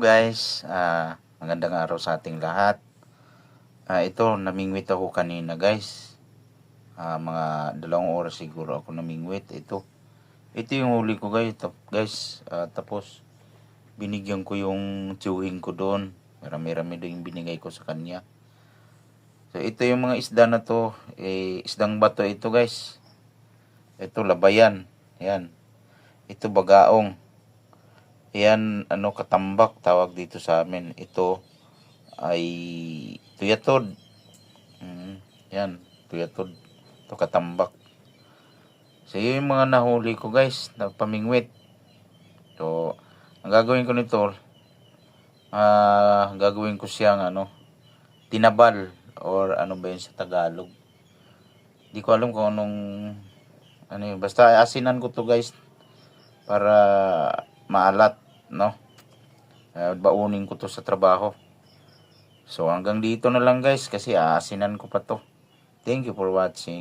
Guys, magandang araw sa ating lahat. Ito, namingwit ako kanina guys. Mga 2 oras siguro ako namingwit. Ito yung huli ko guys. Tapos, binigyan ko yung tiyuhin ko doon. Marami-rami doon yung binigay ko sa kanya. So, ito yung mga isda na to. Isdang bato ito guys. Ito, labayan. Yan. Ito, bagaong. Yan, katambak tawag dito sa amin. Ito ay tuyatod. Yan, tuyatod. Ito, katambak. So, yun yung mga nahuli ko guys, na pamingwit. So, ang gagawin ko nito, gagawin ko siyang tinabal, or ano ba yun sa Tagalog. Di ko alam kung yun. Basta asinan ko to guys, para maalat, no? Baunin ko to sa trabaho. So hanggang dito na lang guys, kasi aasinan ko pa to. Thank you for watching.